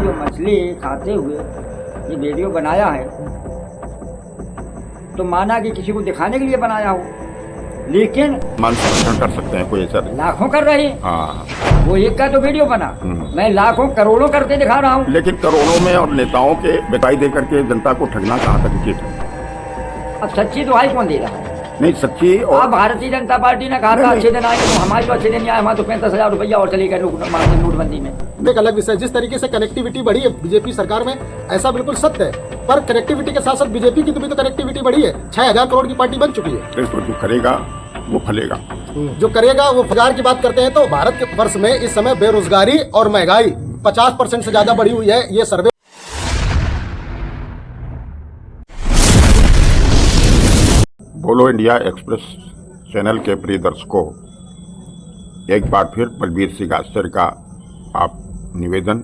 जो मछली खाते हुए ये वीडियो बनाया है तो माना कि किसी को दिखाने के लिए बनाया हो, लेकिन मान संरक्षण कर सकते हैं कोई ऐसा नहीं। लाखों कर रहे हैं। हाँ, वो एक का तो वीडियो बना, मैं लाखों करोड़ों करके दिखा रहा हूँ। लेकिन करोड़ों में और नेताओं के बिकाई दे करके जनता को ठगना कहाँ तक उचित है? अब सच्ची दुहाई कौन दे रहा है? नहीं, सच्ची। और भारतीय जनता पार्टी ने कहा था अच्छे दिन आएंगे, तो हमारे तो अच्छे दिन नहीं आए। हमारे तो 35,000 रुपया और चले गए नोटबंदी में। एक अलग विषय, जिस तरीके से कनेक्टिविटी बढ़ी है बीजेपी सरकार में, ऐसा बिल्कुल सत्य है, पर कनेक्टिविटी के साथ साथ बीजेपी की भी तो कनेक्टिविटी बढ़ी है। 6,000 करोड़ की पार्टी बन चुकी है। तो जो करेगा वो फलेगा, जो करेगा वो फजार की बात करते हैं। तो भारत के वर्ष में इस समय बेरोजगारी और महंगाई 50% से ज्यादा बढ़ी हुई है, ये सर्वे। बोलो इंडिया एक्सप्रेस चैनल के प्रिय दर्शकों, एक बार फिर बलबीर सिंह आश्चर्य का आप निवेदन,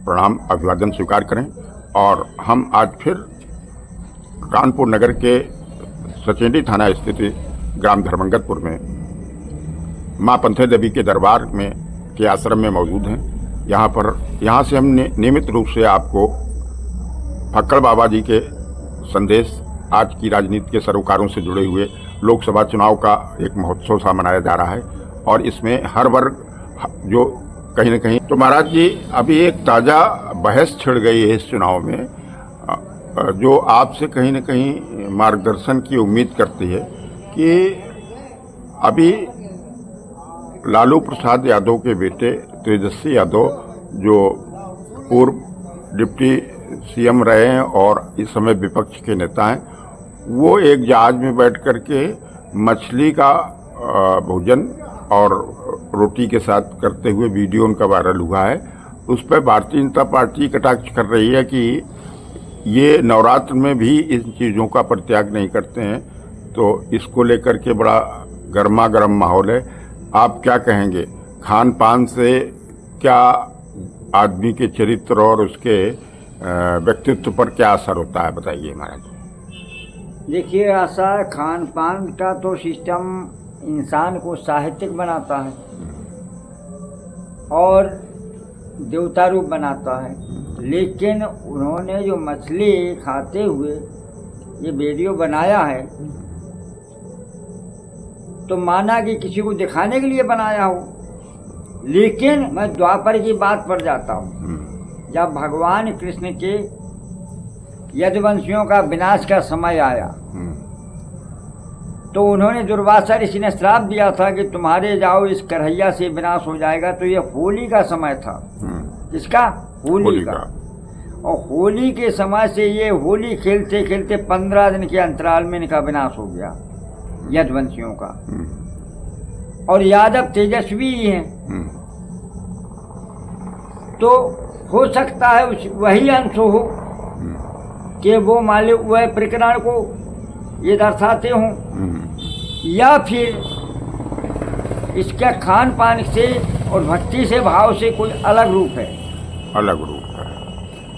प्रणाम, अभिवादन स्वीकार करें। और हम आज फिर कानपुर नगर के सचेंडी थाना स्थित ग्राम धर्मंगतपुर में मां पंथे देवी के दरबार में के आश्रम में मौजूद हैं। यहाँ से हम नियमित रूप से आपको फक्कड़ बाबा जी के संदेश, आज की राजनीति के सरोकारों से जुड़े हुए लोकसभा चुनाव का एक महोत्सव सा मनाया जा रहा है और इसमें हर वर्ग जो कहीं न कहीं। तो महाराज जी, अभी एक ताज़ा बहस छिड़ गई है इस चुनाव में, जो आपसे कहीं न कहीं मार्गदर्शन की उम्मीद करती है कि अभी लालू प्रसाद यादव के बेटे तेजस्वी यादव, जो पूर्व डिप्टी सीएम रहे हैं और इस समय विपक्ष के नेता हैं, वो एक जहाज में बैठ करके मछली का भोजन और रोटी के साथ करते हुए वीडियो उनका वायरल हुआ है। उस पर भारतीय जनता पार्टी कटाक्ष कर रही है कि ये नवरात्र में भी इन चीज़ों का परित्याग नहीं करते हैं। तो इसको लेकर के बड़ा गर्मा गर्म माहौल है। आप क्या कहेंगे? खान पान से क्या आदमी के चरित्र और उसके व्यक्तित्व पर क्या असर होता है, बताइए महाराज। देखिए, ऐसा खान पान का तो सिस्टम इंसान को साहित्यिक बनाता है और देवता रूप बनाता है, लेकिन उन्होंने जो मछली खाते हुए ये वीडियो बनाया है तो माना कि किसी को दिखाने के लिए बनाया हो, लेकिन मैं द्वापर की बात पर जाता हूँ। जब भगवान कृष्ण के यदुवंशियों का विनाश का समय आया तो उन्होंने दुर्वासा ऋषि ने श्राप दिया था कि तुम्हारे जाओ इस कन्हैया से विनाश हो जाएगा। तो ये होली का समय था। किसका? होली का। और होली के समय से ये होली खेलते खेलते 15 दिन के अंतराल में इनका विनाश हो गया, यदुवंशियों का। और यादव तेजस्वी ही हैं, तो हो सकता है वही अंश हो कि वो मालिक वह प्रकरण को ये दर्शाते हों, या फिर इसके खान पान से और भक्ति से भाव से कोई अलग रूप है। अलग रूप है।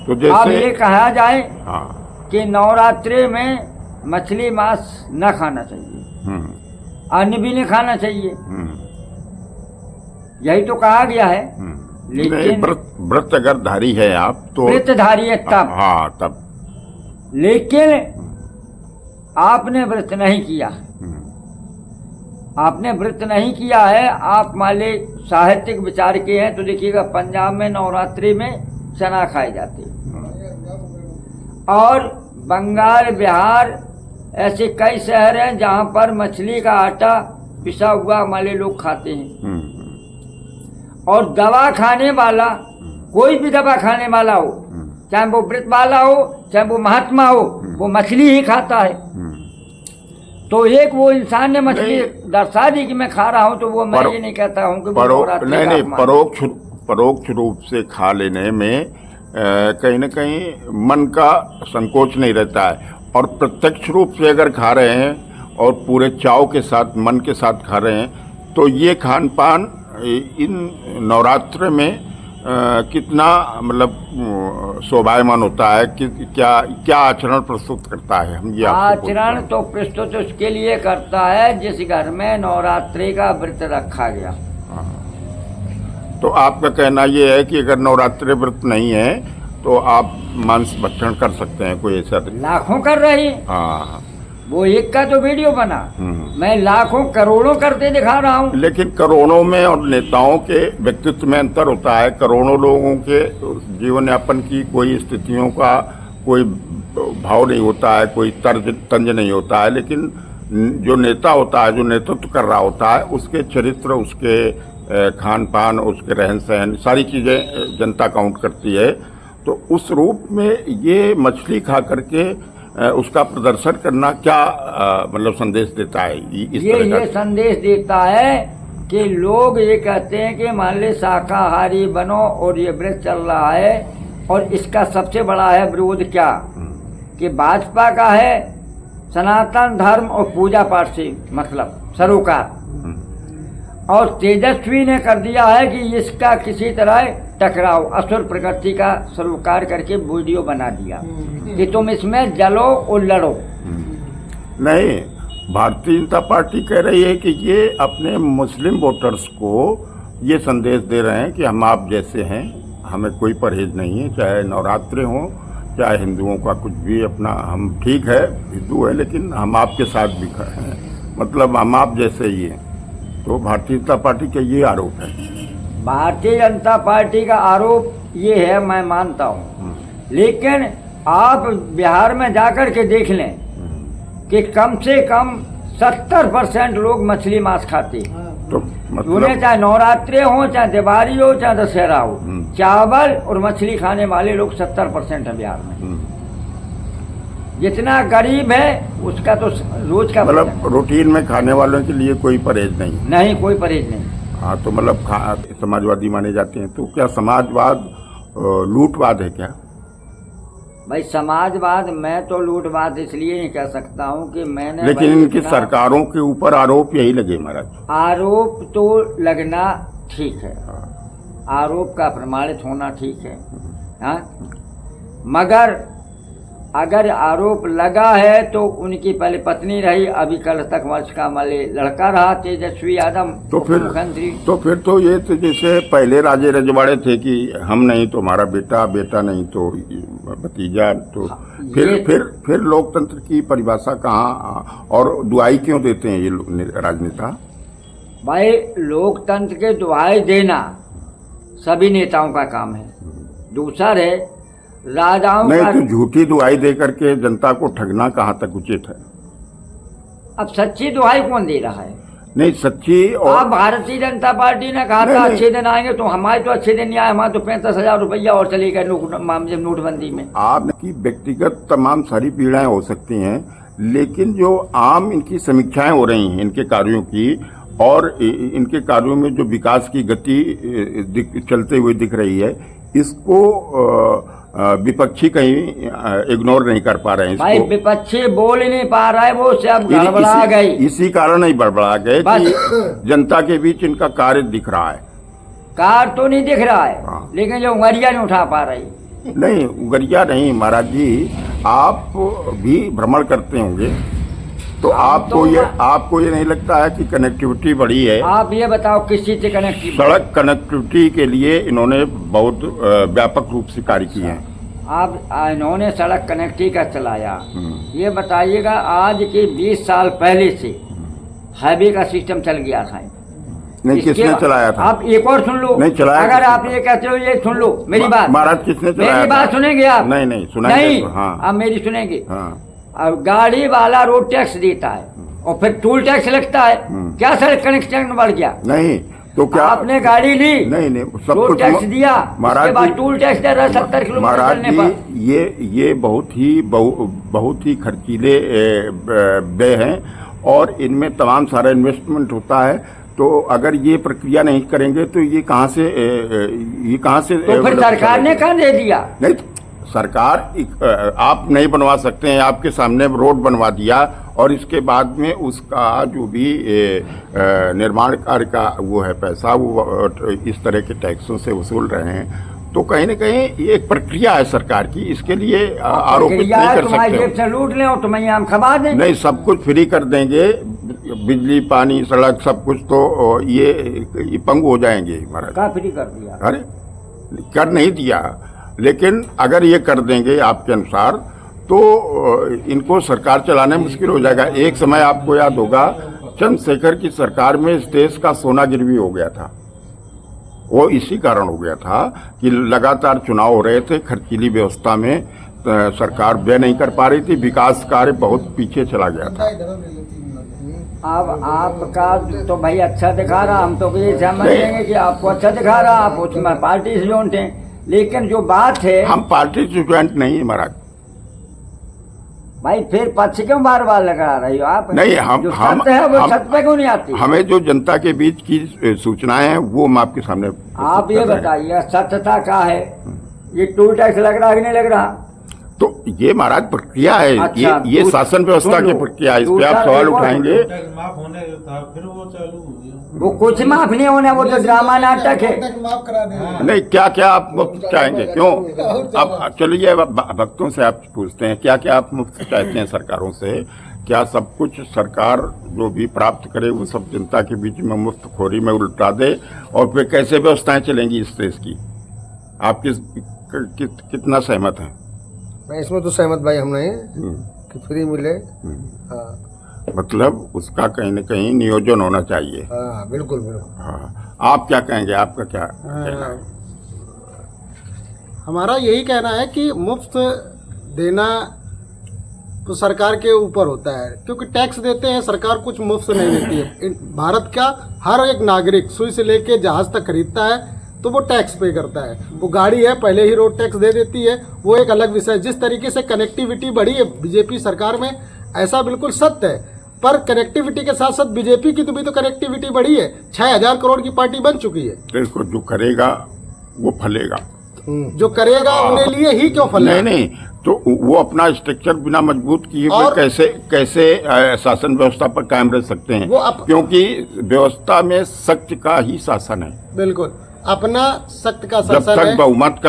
तो जैसे अब ये कहा जाए कि नवरात्रि में मछली मांस न खाना चाहिए, अन्न भी नहीं खाना चाहिए, यही तो कहा गया है। लेकिन व्रत अगर धारी है आप तो व्रतधारी है तब। हाँ, तब। लेकिन आपने व्रत नहीं किया, आपने व्रत नहीं किया है, आप माले साहित्यिक विचार के हैं। तो देखिएगा, पंजाब में नवरात्रि में चना खाए जाते और बंगाल, बिहार, ऐसे कई शहर हैं जहां पर मछली का आटा पिसा हुआ माले लोग खाते हैं। और दवा खाने वाला, कोई भी दवा खाने वाला हो, चाहे वो व्रत वाला हो चाहे वो महात्मा हो, वो मछली ही खाता है। तो एक वो इंसान ने मछली दर्शा दी कि मैं खा रहा हूं, तो वो मैं ये नहीं कहता हूं कि नहीं, परोक्ष रूप से खा लेने में कहीं न कहीं मन का संकोच नहीं रहता है। और प्रत्यक्ष रूप से अगर खा रहे हैं और पूरे चाव के साथ, मन के साथ खा रहे हैं, तो ये खान पान इन नवरात्र में कितना मतलब शोभायमान होता है कि क्या आचरण प्रस्तुत करता है? हम ये आचरण तो प्रस्तुत उसके लिए करता है जिस घर में नवरात्रि का व्रत रखा गया। तो आपका कहना ये है कि अगर नवरात्रि व्रत नहीं है तो आप मांस भक्षण कर सकते हैं, कोई ऐसा नहीं? लाखों कर रहे हैं। हाँ। वो एक का तो वीडियो बना, मैं लाखों करोड़ों करते दिखा रहा हूँ। लेकिन करोड़ों में और नेताओं के व्यक्तित्व में अंतर होता है। करोड़ों लोगों के जीवन यापन की कोई स्थितियों का कोई भाव नहीं होता है, कोई तंज नहीं होता है, लेकिन जो नेता होता है, जो नेतृत्व कर रहा होता है, उसके चरित्र, उसके खान पान, उसके रहन सहन, सारी चीज़ें जनता काउंट करती है। तो उस रूप में ये मछली खा करके उसका प्रदर्शन करना क्या मतलब संदेश देता है? ये संदेश देता है कि लोग ये कहते हैं कि मान ले शाकाहारी बनो और ये व्रत चल रहा है, और इसका सबसे बड़ा है विरोध क्या कि भाजपा का है सनातन धर्म और पूजा पाठ से मतलब सरोकार, और तेजस्वी ने कर दिया है कि इसका किसी तरह टकराव, असुर प्रकृति का सरोकार करके वीडियो बना दिया कि तुम इसमें जलो और लड़ो। नहीं, भारतीय जनता पार्टी कह रही है कि ये अपने मुस्लिम वोटर्स को ये संदेश दे रहे हैं कि हम आप जैसे हैं, हमें कोई परहेज नहीं है, चाहे नवरात्रि हो, चाहे हिंदुओं का कुछ भी अपना, हम ठीक है हिंदू है लेकिन हम आपके साथ भी खड़े हैं, मतलब हम आप जैसे ही हैं। तो भारतीय जनता पार्टी का ये आरोप है। भारतीय जनता पार्टी का आरोप ये है, मैं मानता हूँ, लेकिन आप बिहार में जाकर के देख लें कि कम से कम 70% लोग मछली मांस खाते हैं। तो उन्हें मतलब चाहे नवरात्रि हो, चाहे दिवाली हो, चाहे दशहरा हो, चावल और मछली खाने वाले लोग 70% है बिहार में। जितना गरीब है उसका तो रोज का मतलब रूटीन में खाने वालों के लिए कोई परहेज नहीं, कोई परहेज नहीं। हाँ, तो मतलब समाजवादी माने जाते हैं। तो क्या समाजवाद लूटवाद है क्या? भाई समाजवाद, मैं तो लूटवाद इसलिए नहीं कह सकता हूँ कि मैंने, लेकिन इनकी सरकारों के ऊपर आरोप यही लगे महाराज। आरोप तो लगना ठीक है, आरोप का प्रमाणित होना ठीक है, हाँ, मगर अगर आरोप लगा है तो उनकी पहले पत्नी रही, अभी कल तक वर्ष का मले लड़का रहा तेजस्वी यादव, तो फिर मुख्यमंत्री। तो ये तो जैसे पहले राजे रजवाड़े थे कि हम नहीं तो हमारा बेटा, बेटा नहीं तो भतीजा। तो फिर लोकतंत्र की परिभाषा कहाँ और दुआई क्यों देते हैं ये राजनेता? भाई लोकतंत्र के दुआई देना सभी नेताओं का काम है। दूसरा है राजाओं नहीं का, तो झूठी दुआई दे करके जनता को ठगना कहाँ तक उचित है? अब सच्ची दुआई कौन दे रहा है? नहीं, सच्ची। और भारतीय जनता पार्टी ने कहा था अच्छे दिन आएंगे, तो हमारे तो अच्छे दिन नहीं आए, हमारे तो 65,000 रुपया और चले गए नोटबंदी में। आपकी व्यक्तिगत तमाम सारी पीड़ाएं हो सकती हैं, लेकिन जो आम इनकी समीक्षाएं हो रही हैं इनके कार्यों की, और इनके कार्यों में जो विकास की गति चलते हुए दिख रही है, इसको विपक्षी कहीं इग्नोर नहीं कर पा रहे हैं। भाई विपक्षी बोल नहीं पा रहा है, वो सब गड़बड़ा गई। इसी कारण नहीं बड़बड़ा गए कि जनता के बीच इनका कार्य दिख रहा है। कार तो नहीं दिख रहा है, हाँ। लेकिन जो उंगलियां नहीं उठा पा रही। नहीं, उंगलियां नहीं महाराज जी, आप भी भ्रमण करते होंगे, तो आपको ये नहीं लगता है कि कनेक्टिविटी बढ़ी है? आप ये बताओ किस चीज से कनेक्टिविटी? सड़क कनेक्टिविटी के लिए इन्होंने बहुत व्यापक रूप से कार्य किए हैं। आप इन्होंने सड़क कनेक्टिविटी का चलाया, ये बताइएगा आज के 20 साल पहले से हाईवे का सिस्टम चल गया था। नहीं, किसने चलाया था? आप एक और सुन लो। नहीं चलाया। अगर आप ये कहते हो, ये सुन लो मेरी बात। महाराज किसने चलाया? मेरी बात सुनेंगे आप? नहीं सुनाएंगे। नहीं, हाँ, आप मेरी सुनेंगे। हाँ। और गाड़ी वाला रोड टैक्स देता है और फिर टोल टैक्स लगता है, क्या सड़क कनेक्शन बढ़ गया? नहीं, तो क्या आपने गाड़ी ली, नहीं सब रोड कुछ टैक्स दिया, उसके बाद टोल टैक्स दे रहा है 70 किलोमीटर महाराज चलने पर। ये बहुत ही खर्चीले व्यय हैं, और इनमें तमाम सारा इन्वेस्टमेंट होता है। तो अगर ये प्रक्रिया नहीं करेंगे तो ये कहाँ से तो फिर सरकार ने कहाँ दे दिया? नहीं, सरकार आप नहीं बनवा सकते हैं, आपके सामने रोड बनवा दिया, और इसके बाद में उसका जो भी निर्माण कार्य का वो है पैसा, वो इस तरह के टैक्सों से वसूल रहे हैं। तो कहीं न कहीं ये एक प्रक्रिया है सरकार की, इसके लिए आरोपित नहीं कर सकते। जेब से लूट लें और तुम्हें आम खबा दें। नहीं, सब कुछ फ्री कर देंगे, बिजली पानी सड़क सब कुछ तो ये पंग हो जाएंगे महाराज। कहाँ फ्री कर दिया? अरे कर नहीं दिया, लेकिन अगर ये कर देंगे आपके अनुसार तो इनको सरकार चलाना मुश्किल हो जाएगा। एक समय आपको याद होगा चंद्रशेखर की सरकार में इस देश का सोना गिरवी हो गया था। वो इसी कारण हो गया था कि लगातार चुनाव हो रहे थे, खर्चीली व्यवस्था में सरकार व्यय नहीं कर पा रही थी, विकास कार्य बहुत पीछे चला गया था। अब आपका तो भाई अच्छा दिखा रहा, हम तो ये समझ लेंगे कि आपको अच्छा दिखा रहा, आप उसमें पार्टी से जोड़ते हैं, लेकिन जो बात है हम पार्टी से ज्वाइंट नहीं है महाराज। भाई फिर पक्ष क्यों बार बार लगा रही हो आप? नहीं, जो सत्य है वो छत पे क्यों नहीं आती? हमें जो जनता के बीच की सूचनाएं हैं वो हम आपके सामने आप ये बताइए सत्यता क्या है? ये टोल टैक्स लग रहा है कि नहीं लग रहा? तो ये महाराज प्रक्रिया है। अच्छा, ये शासन व्यवस्था की प्रक्रिया है, इस पे आप सवाल उठाएंगे। माफ होने था फिर वो चालू हो गया। वो कुछ माफ नहीं होने, वो तो ड्रामा नाटक है। माफ करा दे। नहीं, क्या क्या आप मुफ्त चाहेंगे? क्यों? अब चलिए भक्तों से आप पूछते हैं क्या क्या आप मुफ्त चाहते हैं सरकारों से? क्या सब कुछ सरकार जो भी प्राप्त करे वो सब जनता के बीच में मुफ्त खोरी में उल्टा दे, और फिर कैसे व्यवस्थाएं चलेंगी इस देश की? आप कितना सहमत हैं? नहीं, इसमें तो सहमत भाई हम नहीं कि फ्री मिले। हाँ मतलब उसका कहीं न कहीं नियोजन होना चाहिए। हाँ बिल्कुल बिल्कुल। हाँ, आप क्या कहेंगे? आपका क्या कहना है? हमारा यही कहना है कि मुफ्त देना तो सरकार के ऊपर होता है, क्योंकि टैक्स देते हैं सरकार, कुछ मुफ्त नहीं देती है। भारत का हर एक नागरिक सुई से लेके जहाज तक खरीदता है तो वो टैक्स पे करता है। वो गाड़ी है पहले ही रोड टैक्स दे देती है, वो एक अलग विषय है। जिस तरीके से कनेक्टिविटी बढ़ी है बीजेपी सरकार में, ऐसा बिल्कुल सत्य है, पर कनेक्टिविटी के साथ साथ बीजेपी की भी तो कनेक्टिविटी बढ़ी है। 6,000 करोड़ की पार्टी बन चुकी है। तो इसको जो करेगा वो फलेगा, जो करेगा उन्हें लिए ही क्यों फलेगा? नहीं, तो वो अपना स्ट्रक्चर बिना मजबूत किए हुए और कैसे शासन व्यवस्था पर कायम रह सकते हैं? क्योंकि व्यवस्था में सत्य का ही शासन है। बिल्कुल, अपना सख्त का जब शासन तक है। बहुमत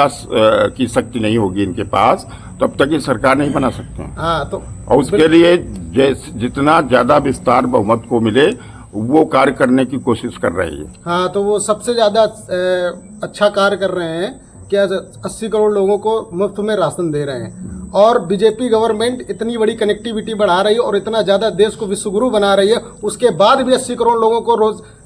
की शक्ति नहीं होगी इनके पास, तब तक ये सरकार नहीं बना सकते हैं। हाँ, तो और उसके लिए जितना ज्यादा विस्तार बहुमत को मिले वो कार्य करने की कोशिश कर रही है। हाँ, तो वो सबसे ज्यादा अच्छा कार्य कर रहे हैं। क्या 80 करोड़ लोगों को मुफ्त में राशन दे रहे हैं, और बीजेपी गवर्नमेंट इतनी बड़ी कनेक्टिविटी बढ़ा रही है और इतना ज्यादा देश को विश्वगुरु बना रही है, उसके बाद भी 80 करोड़ लोगों को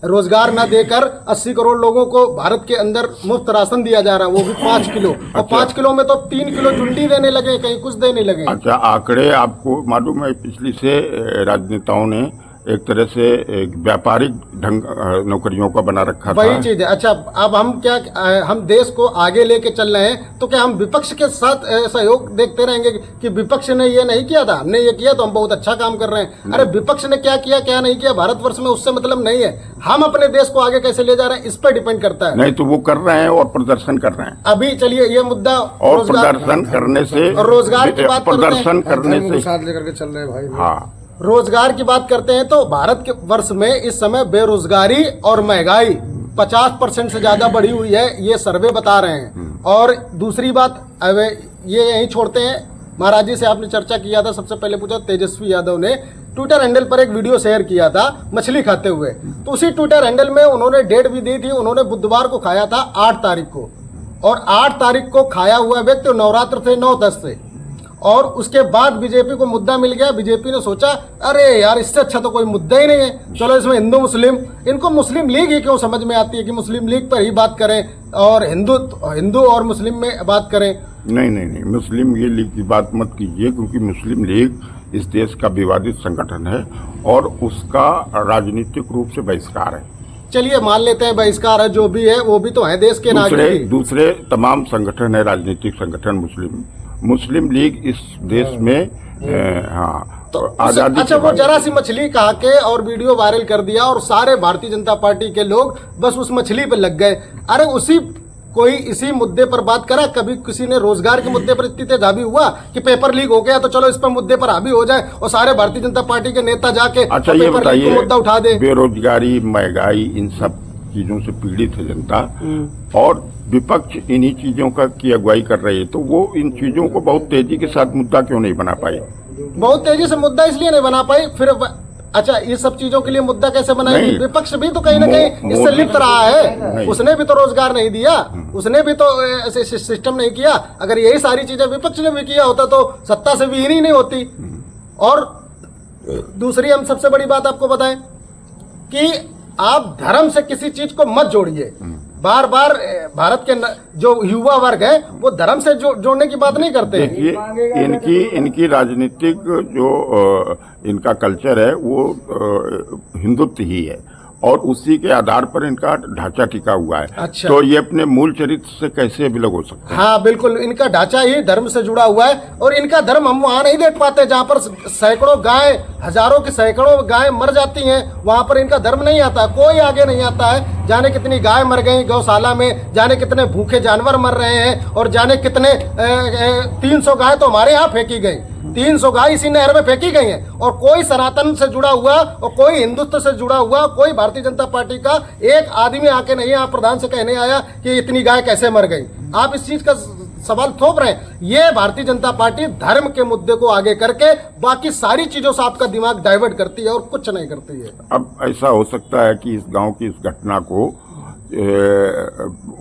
रोजगार न देकर 80 करोड़ लोगों को भारत के अंदर मुफ्त राशन दिया जा रहा है, वो भी 5 किलो। और 5 किलो में तो 3 किलो चुंडी देने लगे, कहीं कुछ देने लगे। अच्छा, आंकड़े आपको मालूम है पिछली से राजनेताओं ने एक तरह से एक व्यापारिक ढंग नौकरियों का बना रखा था। वही चीज है। अच्छा, अब हम देश को आगे लेके चल रहे हैं, तो क्या हम विपक्ष के साथ सहयोग देखते रहेंगे कि विपक्ष ने ये नहीं किया था, हमने ये किया तो हम बहुत अच्छा काम कर रहे हैं? अरे विपक्ष ने क्या किया क्या नहीं किया भारतवर्ष में, उससे मतलब नहीं है। हम अपने देश को आगे कैसे ले जा रहे हैं इस पर डिपेंड करता है। नहीं तो वो कर रहे हैं और प्रदर्शन कर रहे हैं। अभी चलिए ये मुद्दा और प्रदर्शन करने से, रोजगार की बात प्रदर्शन करने से साथ लेकर के चल रहे हैं भाई। हाँ, रोजगार की बात करते हैं तो भारत के वर्ष में इस समय बेरोजगारी और महंगाई 50% से ज्यादा बढ़ी हुई है, ये सर्वे बता रहे हैं। और दूसरी बात, अब ये यहीं छोड़ते हैं। महाराज जी से आपने चर्चा किया था, सबसे पहले पूछा तेजस्वी यादव ने ट्विटर हैंडल पर एक वीडियो शेयर किया था मछली खाते हुए, तो उसी ट्विटर हैंडल में उन्होंने डेट भी दी थी। उन्होंने बुधवार को खाया था 8 तारीख को, और 8 तारीख को खाया हुआ व्यक्ति नवरात्र थे 9-10 से, और उसके बाद बीजेपी को मुद्दा मिल गया। बीजेपी ने सोचा अरे यार इससे अच्छा तो कोई मुद्दा ही नहीं है, चलो इसमें हिंदू मुस्लिम, इनको मुस्लिम लीग ही क्यों समझ में आती है कि मुस्लिम लीग पर ही बात करें और हिंदू और मुस्लिम में बात करें। नहीं, मुस्लिम ये लीग की बात मत कीजिए, क्योंकि मुस्लिम लीग इस देश का विवादित संगठन है और उसका राजनीतिक रूप से बहिष्कार है। चलिए मान लेते हैं बहिष्कार है, जो भी है वो भी तो है देश के नागरिक। दूसरे तमाम संगठन है राजनीतिक संगठन, मुस्लिम लीग इस देश में हाँ तो आजादी। अच्छा, वो जरा सी मछली कहा के और वीडियो वायरल कर दिया, और सारे भारतीय जनता पार्टी के लोग बस उस मछली पे लग गए। अरे कोई इसी मुद्दे पर बात करा? कभी किसी ने रोजगार के मुद्दे पर इतनी तेज हावी हुआ कि पेपर लीक हो गया तो चलो इस पर मुद्दे पर हावी हो जाए, और सारे भारतीय जनता पार्टी के नेता जाके अच्छा ये बताइए, मुद्दा उठा दे। बेरोजगारी, महंगाई, इन सब चीजों से पीड़ित है जनता, और विपक्ष इन्हीं चीजों की अगुवाई कर रही है, तो वो इन चीजों को बहुत तेजी के साथ मुद्दा क्यों नहीं बना पाई? बहुत तेजी से मुद्दा इसलिए नहीं बना पाई। फिर अच्छा, ये सब चीजों के लिए मुद्दा कैसे बनाएगी? नहीं। विपक्ष भी तो कहीं ना कहीं इससे मोदी- लिप्त रहा है। नहीं। उसने भी तो रोजगार नहीं दिया, उसने भी तो ऐसे सिस्टम नहीं किया। अगर यही सारी चीजें विपक्ष ने भी किया होता तो सत्ता से विहीन ही नहीं होती। और दूसरी हम सबसे बड़ी बात आपको बताएं कि आप धर्म से किसी चीज को मत जोड़िए। बार बार भारत के जो युवा वर्ग है वो धर्म से जोड़ने की बात नहीं करते हैं। देखिए, इनकी राजनीतिक जो इनका कल्चर है वो हिंदुत्व ही है और उसी के आधार पर इनका ढांचा टिका हुआ है। अच्छा। तो ये अपने मूल चरित्र से कैसे विलग हो सकते हैं? हाँ बिल्कुल, इनका ढांचा ही धर्म से जुड़ा हुआ है। और इनका धर्म हम वहां नहीं देख पाते जहां पर सैकड़ों गाय, हजारों की सैकड़ों गाय मर जाती हैं, वहां पर इनका धर्म नहीं आता। कोई आगे नहीं आता है। जाने कितनी गाय मर गई गौशाला में, जाने कितने भूखे जानवर मर रहे हैं, और जाने कितने 300 गाय तो हमारे यहाँ फेंकी गई। 300 गाय इसी नहर में फेंकी गई हैं। और कोई सनातन से जुड़ा हुआ और कोई हिंदुत्व से जुड़ा हुआ, कोई भारतीय जनता पार्टी का एक आदमी आके नहीं यहाँ प्रधान से कहने आया कि इतनी गाय कैसे मर गई। आप इस चीज का सवाल थोप रहे हैं। ये भारतीय जनता पार्टी धर्म के मुद्दे को आगे करके बाकी सारी चीजों से आपका दिमाग डाइवर्ट करती है और कुछ नहीं करती है। अब ऐसा हो सकता है कि इस गांव की इस घटना को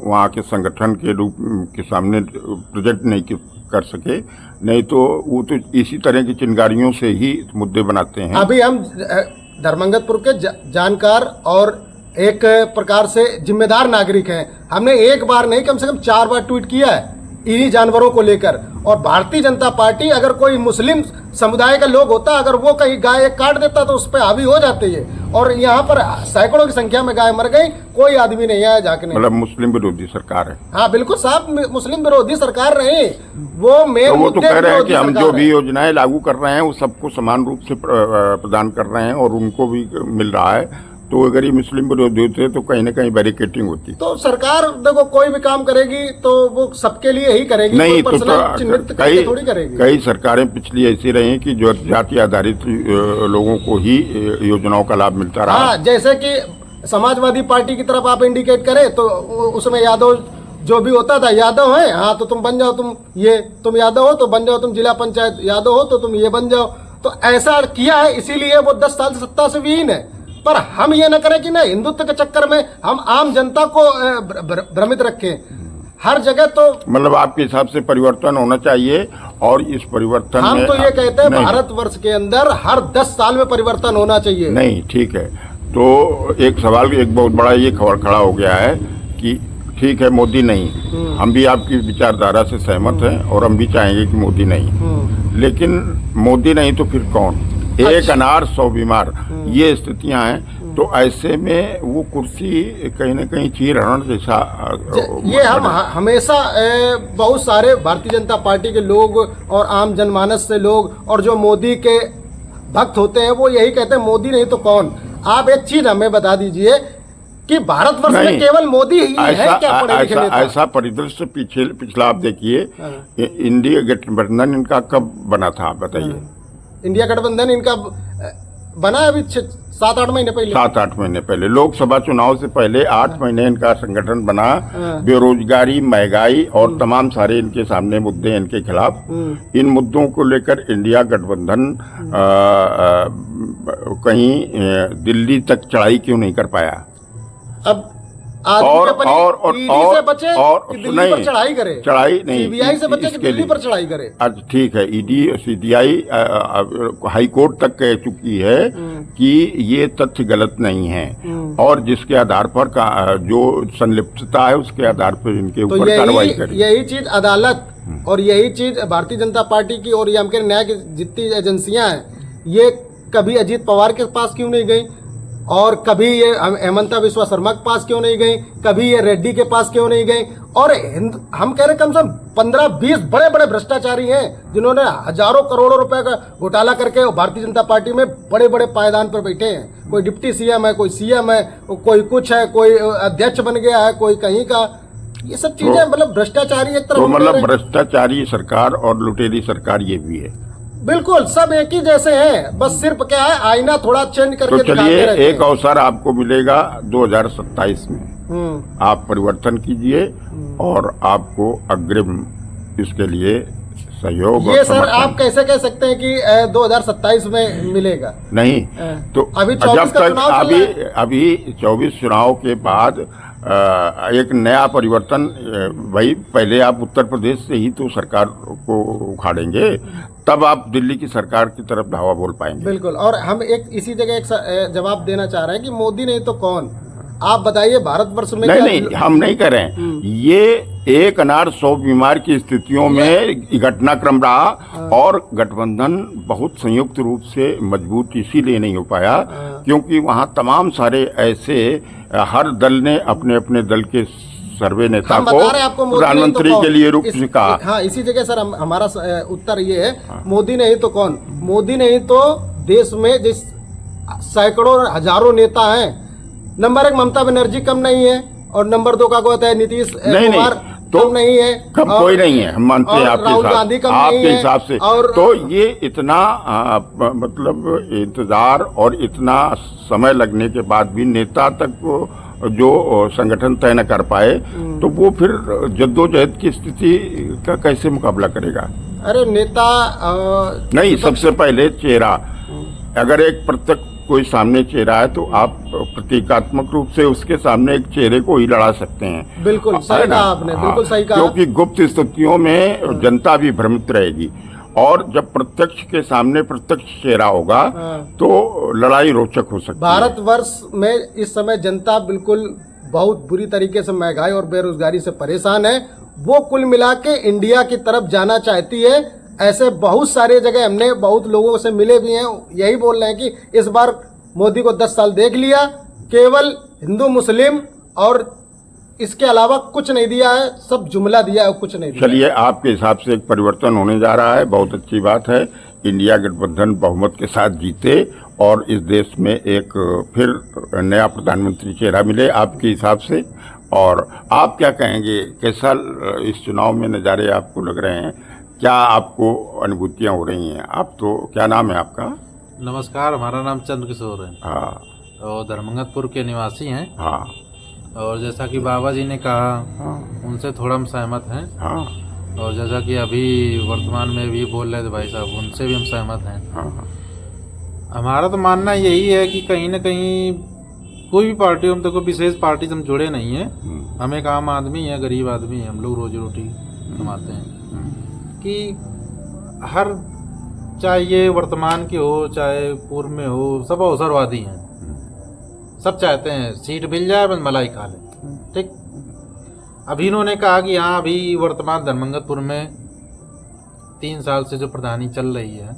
वहाँ के संगठन के रूप के सामने प्रेजेंट नहीं कर सके, नहीं तो वो तो इसी तरह की चिंगारियों से ही मुद्दे बनाते हैं। अभी हम धर्मंगतपुर के जानकार और एक प्रकार से जिम्मेदार नागरिक हैं। हमने एक बार नहीं कम से कम 4 बार ट्वीट किया है इन्हीं जानवरों को लेकर। और भारतीय जनता पार्टी, अगर कोई मुस्लिम समुदाय का लोग होता, अगर वो कहीं गाय काट देता तो उस पर हावी हो जाते हैं। और यहाँ पर सैकड़ों की संख्या में गाय मर गई, कोई आदमी नहीं आया जाके। मतलब मुस्लिम विरोधी सरकार है। हाँ बिल्कुल साहब, मुस्लिम विरोधी सरकार नहीं, वो मेन तो वो तो मुद्दे कह रहे हैं विरोधी कि हम सरकार जो भी है। योजनाएं लागू कर रहे हैं वो सबको समान रूप से प्रदान कर रहे हैं और उनको भी मिल रहा है। तो अगर ये मुस्लिम विरोधी होते तो कहीं ना कहीं बैरिकेटिंग होती। तो सरकार देखो कोई भी काम करेगी तो वो सबके लिए ही करेगी, नहीं कोई तो पर्सनल चिन्हित करके थोड़ी करेगी। कई सरकारें पिछली ऐसी रही कि जो जाति आधारित लोगों को ही योजनाओं का लाभ मिलता रहा। हाँ, जैसे कि समाजवादी पार्टी की तरफ आप इंडिकेट करें तो उसमें यादव जो भी होता था, यादव है हाँ तो तुम बन जाओ, तुम यादव हो तो बन जाओ, तुम जिला पंचायत यादव हो तो तुम ये बन जाओ। तो ऐसा किया है, इसीलिए वो 10 साल से सत्ता से विहीन है। पर हम ये न करें कि ना हिंदुत्व के चक्कर में हम आम जनता को भ्रमित रखें हर जगह। तो मतलब आपके हिसाब से परिवर्तन होना चाहिए और इस परिवर्तन हम में तो ये कहते हैं नहीं, भारतवर्ष के अंदर हर 10 साल में परिवर्तन होना चाहिए। नहीं ठीक है। तो एक सवाल, एक बहुत बड़ा ये खड़ा हो गया है कि ठीक है मोदी नहीं, हम भी आपकी विचारधारा से सहमत हैं और हम भी चाहेंगे कि मोदी नहीं, लेकिन मोदी नहीं तो फिर कौन? एक अनार 100 बीमार, ये स्थितियां हैं। तो ऐसे में वो कुर्सी कहीं ना कहीं चीर हरण जैसा ये हम हमेशा बहुत सारे भारतीय जनता पार्टी के लोग और आम जनमानस से लोग और जो मोदी के भक्त होते हैं वो यही कहते हैं मोदी नहीं तो कौन। आप एक चीज हमें बता दीजिए कि भारतवर्ष में केवल मोदी ही है क्या पढ़े लिखे नेता? ऐसा परिदृश्य पिछला आप देखिए, इंडिया गठबंधन इनका कब बना था आप बताइए? इंडिया गठबंधन इनका बना अभी 7-8 महीने पहले। 7-8 महीने पहले, लोकसभा चुनाव से पहले 8 महीने इनका संगठन बना। बेरोजगारी, महंगाई और तमाम सारे इनके सामने मुद्दे हैं इनके खिलाफ। इन मुद्दों को लेकर इंडिया गठबंधन कहीं दिल्ली तक चढ़ाई क्यों नहीं कर पाया? अब और से बचे कि दिल्ली पर चढ़ाई करे? चढ़ाई नहीं, सीबीआई से बचे कि दिल्ली पर चढ़ाई करे? आज ठीक है, ईडी सीबीआई हाई कोर्ट तक कह चुकी है कि ये तथ्य गलत नहीं है और जिसके आधार पर जो संलिप्तता है उसके आधार पर इनके ऊपर कार्रवाई करें। यही चीज अदालत और यही चीज भारतीय जनता पार्टी की और ये न्याय की जितनी एजेंसियां हैं ये कभी अजीत पवार के पास क्यों नहीं गई और कभी ये हेमंता बिस्वा शर्मा के पास क्यों नहीं गई, कभी ये रेड्डी के पास क्यों नहीं गई? और हम कह रहे कम से कम 15-20 बड़े बड़े भ्रष्टाचारी हैं जिन्होंने हजारों करोड़ों रुपए का घोटाला करके भारतीय जनता पार्टी में बड़े बड़े पायदान पर बैठे हैं। कोई डिप्टी सीएम है, कोई सीएम है, कोई कुछ है, कोई अध्यक्ष बन गया है, कोई कहीं का। ये सब चीजें मतलब भ्रष्टाचारी एक तरह। तो मतलब भ्रष्टाचारी सरकार और लुटेरी सरकार ये भी है। बिल्कुल, सब एक ही जैसे हैं, बस सिर्फ क्या है आईना थोड़ा चेंज करके तो चलिए एक अवसर आपको मिलेगा 2027 में, आप परिवर्तन कीजिए और आपको अग्रिम इसके लिए सहयोग और ये सर समर्थन। आप कैसे कह सकते हैं कि 2027 में मिलेगा? नहीं तो अभी जब 24 का तक चुनाव चल अभी रहा है। अभी 24 चुनाव के बाद एक नया परिवर्तन भाई, पहले आप उत्तर प्रदेश से ही तो सरकार को उखाड़ेंगे, तब आप दिल्ली की सरकार की तरफ धावा बोल पाएंगे। बिल्कुल। और हम एक इसी जगह एक जवाब देना चाह रहे हैं कि मोदी नहीं तो कौन? आप बताइए भारतवर्ष में नहीं क्या- नहीं, हम नहीं कर रहे हैं। ये एक अनार 100 बीमार की स्थितियों में घटनाक्रम रहा और गठबंधन बहुत संयुक्त रूप से मजबूत इसीलिए नहीं हो पाया क्योंकि वहां तमाम सारे ऐसे हर दल ने अपने अपने दल के सर्वे नेता हम को बता रहे हैं आपको, मोदी नहीं तो प्रधानमंत्री कौन? के लिए रुख इस- कहा। हाँ, इसी जगह सर हमारा उत्तर ये है, मोदी नहीं तो कौन? मोदी नहीं तो देश में जिस सैकड़ों हजारों नेता हैं, नंबर 1 ममता बनर्जी कम नहीं है और नंबर 2 का कहता है नीतीश नहीं, कुमार तो कम नहीं है, कम और- कोई नहीं है, हम मानते हैं और आपके राहुल हिसाब गांधी कम आपके नहीं है, हिसाब से। और तो ये इतना मतलब इंतजार और इतना समय लगने के बाद भी नेता तक को जो संगठन तय न कर पाए तो वो फिर जद्दोजहद की स्थिति का कैसे मुकाबला करेगा? अरे नेता नहीं, सबसे पहले चेहरा, अगर एक प्रत्यक्ष कोई सामने चेहरा है तो आप प्रतीकात्मक रूप से उसके सामने एक चेहरे को ही लड़ा सकते हैं। बिल्कुल सही है ना? कहा आपने, बिल्कुल सही कहा। क्योंकि गुप्त स्थितियों में जनता भी भ्रमित रहेगी और जब प्रत्यक्ष के सामने प्रत्यक्ष चेहरा होगा तो लड़ाई रोचक हो सकती है। भारतवर्ष में इस समय जनता बिल्कुल बहुत बुरी तरीके से महंगाई और बेरोजगारी से परेशान है। वो कुल मिला के इंडिया की तरफ जाना चाहती है। ऐसे बहुत सारे जगह हमने बहुत लोगों से मिले भी हैं, यही बोल रहे हैं कि इस बार मोदी को 10 साल देख लिया, केवल हिंदू मुस्लिम और इसके अलावा कुछ नहीं दिया है, सब जुमला दिया है, कुछ नहीं दिया। चलिए, आपके हिसाब से एक परिवर्तन होने जा रहा है, बहुत अच्छी बात है। इंडिया गठबंधन बहुमत के साथ जीते और इस देश में एक फिर नया प्रधानमंत्री चेहरा मिले आपके हिसाब से। और आप क्या कहेंगे, कैसा इस चुनाव में नज़ारे आपको लग रहे हैं? क्या आपको अनुभूतियाँ हो रही हैं? आप तो, क्या नाम है आपका? नमस्कार, हमारा नाम चंद्रकिशोर है हाँ और धर्मंगतपुर के निवासी हैं। हाँ और जैसा कि बाबा जी ने कहा, हाँ उनसे थोड़ा हम सहमत हैं। हाँ और जैसा कि अभी वर्तमान में भी बोल रहे थे भाई साहब, उनसे भी हम सहमत हैं। हाँ हमारा तो मानना यही है कि कहीं ना कहीं कोई भी पार्टी, हम तो कोई विशेष पार्टी से हम जुड़े नहीं हैं। हम एक आम आदमी हैं, गरीब आदमी हैं, हम लोग रोजी रोटी कमाते हैं। कि हर, चाहे ये वर्तमान की हो चाहे पूर्व में हो, सब अवसरवादी हैं। सब चाहते हैं सीट मिल जाए, बस मलाई खा ले। ठीक, अभी इन्होंने कहा कि हाँ, अभी वर्तमान धर्मंगतपुर में 3 साल से जो प्रधानी चल रही है,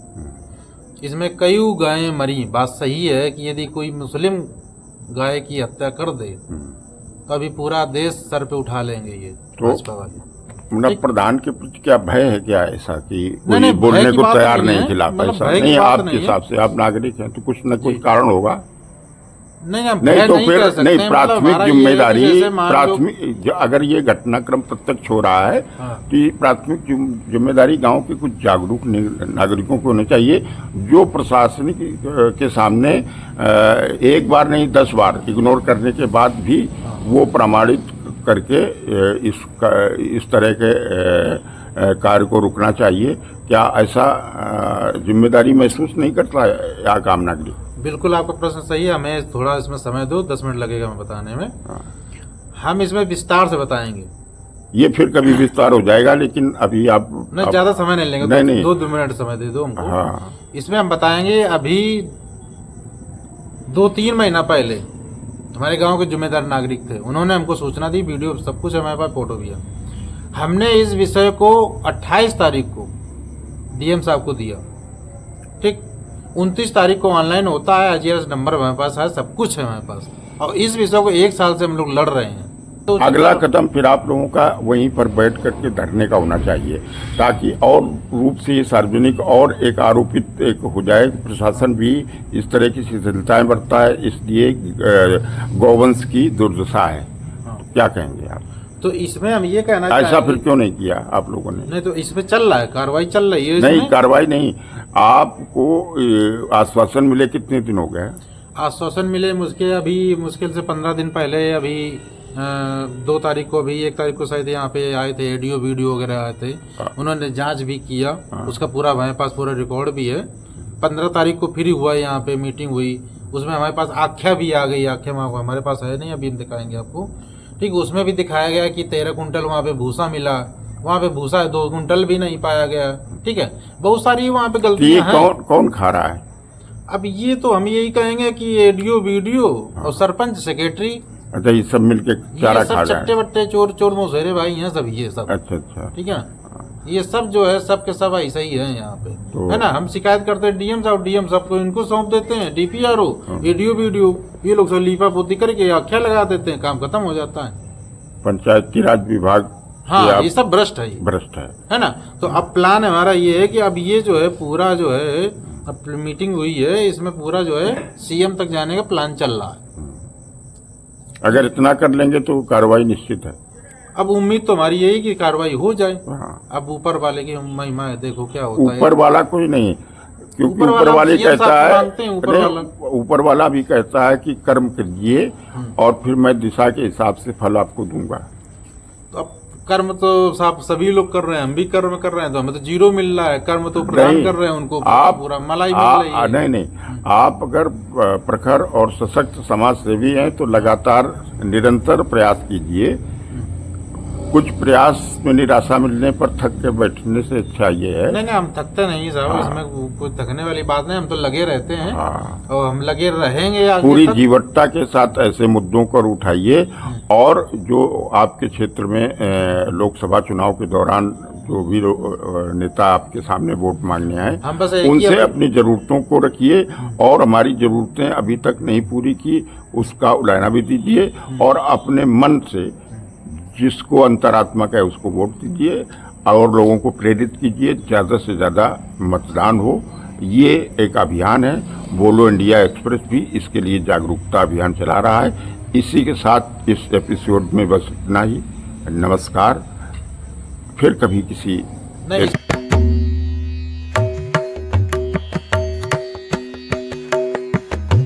इसमें कई गायें मरी। बात सही है कि यदि कोई मुस्लिम गाय की हत्या कर दे तो अभी पूरा देश सर पे उठा लेंगे ये भाजपा वाले। मतलब प्रधान के प्रति क्या भय है क्या ऐसा कि नहीं, कोई भय बोलने की को बात तैयार नहीं नहीं है। खिलाफ? मतलब ऐसा भय की नहीं, बात आपके नहीं है। हिसाब से आप नागरिक हैं तो कुछ न कुछ जी। कारण होगा। नहीं, नहीं तो कह फिर सकते नहीं, हैं। मतलब प्राथमिक हमारा ये है कि जिम्मेदारी, जैसे मान लो- प्राथमिक अगर ये घटनाक्रम प्रत्यक्ष हो रहा है हाँ। तो ये प्राथमिक जिम्मेदारी गांव के कुछ जागरूक नागरिकों को होनी चाहिए जो प्रशासनिक के सामने एक बार नहीं 10 बार इग्नोर करने के बाद भी वो प्रमाणित करके इस तरह के कार्य को रुकना चाहिए। क्या ऐसा जिम्मेदारी महसूस नहीं करता है यहाँ आम नागरिक? बिल्कुल, आपका प्रश्न सही है। हमें थोड़ा इसमें समय दो, 10 मिनट लगेगा हमें बताने में। हम इसमें विस्तार से बताएंगे। ये फिर कभी विस्तार हो जाएगा, लेकिन अभी आप नहीं, ज्यादा समय नहीं लेंगे। नहीं। 2 मिनट समय दे दो हमको। हाँ इसमें हम बताएंगे, अभी 2-3 महीना पहले हमारे गांव के जिम्मेदार नागरिक थे, उन्होंने हमको सूचना दी, वीडियो सब कुछ हमारे पास, फोटो भी है। हमने इस विषय को 28 तारीख को डीएम साहब को दिया। ठीक, 29 तारीख को ऑनलाइन होता है, IGRS नंबर हमारे पास है, सब कुछ है हमारे पास। और इस विषय को 1 साल से हम लोग लड़ रहे हैं। तो अगला कदम फिर आप लोगों का वहीं पर बैठ करके धरने का होना चाहिए ताकि और रूप से ये सार्वजनिक और एक आरोपित एक हो जाए। प्रशासन भी इस तरह की शिथिलताएं बरतता है, इसलिए गौवंश की दुर्दशा है। हाँ। तो क्या कहेंगे आप? तो इसमें हम ये कहना ऐसा चाहेंगे- फिर क्यों नहीं किया आप लोगों ने? नहीं, तो इसमें चल रहा है, कार्रवाई चल रही है नहीं, इसमें। कार्रवाई नहीं, आपको आश्वासन मिले कितने दिन हो गए? आश्वासन मिले मुझके अभी मुश्किल से 15 दिन पहले अभी 2 तारीख को भी 1 तारीख को शायद यहाँ पे आए थे, एडियो वीडियो वगैरह आए थे, उन्होंने जांच भी किया, उसका पूरा हमारे पास पूरा रिकॉर्ड भी है। 15 तारीख को फिर हुआ यहाँ पे मीटिंग हुई, उसमें हमारे पास आख्या भी आ गई। आख्या हमारे पास है नहीं, अभी हम दिखाएंगे आपको, ठीक। उसमें भी दिखाया गया कि 13 कुंटल वहाँ पे भूसा मिला, वहाँ पे भूसा 2 कुंटल भी नहीं पाया गया, ठीक है। बहुत सारी वहाँ पे गलतियां हैं। कौन खा रहा है? अब ये तो हम यही कहेंगे कि एडियो वीडियो और सरपंच सेक्रेटरी, अच्छा, ये सब मिलके चारा ये खा सब रहे चट्टे हैं। बट्टे चोर मौसेरे भाई हैं सब, ये सब, अच्छा, ठीक है। ये सब जो है सब के सब ऐसा ही है यहाँ पे, है ना। हम शिकायत करते हैं डीएम साहब, डीएम साहब को इनको सौंप देते हैं, डीपीआरओ, एडियो वीडियो, ये लोग सब लीपा पोती करके आख्या लगा देते हैं, काम खत्म हो जाता है। पंचायती राज विभाग हाँ, ये सब भ्रष्ट है, भ्रष्ट है ना। तो अब प्लान हमारा ये है कि अब ये जो है पूरा जो है, अब मीटिंग हुई है, इसमें पूरा जो है सीएम तक जाने का प्लान चल रहा है। अगर इतना कर लेंगे तो कार्रवाई निश्चित है। अब उम्मीद तो हमारी यही कि कार्रवाई हो जाए। हाँ। अब ऊपर वाले की महिमा है, देखो क्या होता है। ऊपर वाला कोई नहीं, क्योंकि ऊपर वाले कहता है, ऊपर वाला भी कहता है कि कर्म कीजिए और फिर मैं दिशा के हिसाब से फल आपको दूंगा। तो अब कर्म तो साहब सभी लोग कर रहे हैं, हम भी कर्म कर रहे हैं, तो हमें तो 0 मिल रहा है। कर्म तो प्रदान कर रहे हैं उनको, आप पूरा मलाई मिल रही है। नहीं, आप अगर प्रखर और सशक्त समाज सेवी हैं तो लगातार निरंतर प्रयास कीजिए। कुछ प्रयास में निराशा मिलने पर थक के बैठने से अच्छा ये है। नहीं, हम थकते नहीं साहब, इसमें कोई थकने वाली बात नहीं, हम तो लगे रहते हैं। हाँ। और हम लगे रहेंगे आगे पूरी तक। जीवटता के साथ ऐसे मुद्दों पर उठाइए, और जो आपके क्षेत्र में लोकसभा चुनाव के दौरान जो भी नेता आपके सामने वोट मांगने आए, हम बस एक ही उनसे अपनी जरूरतों को रखिए, और हमारी जरूरतें अभी तक नहीं पूरी की उसका उलायना भी दीजिए, और अपने मन से जिसको अंतरात्मा का है उसको वोट दीजिए, और लोगों को प्रेरित कीजिए ज्यादा से ज्यादा मतदान हो। ये एक अभियान है, बोलो इंडिया एक्सप्रेस भी इसके लिए जागरूकता अभियान चला रहा है। इसी के साथ इस एपिसोड में बस इतना ही। नमस्कार, फिर कभी किसी नहीं।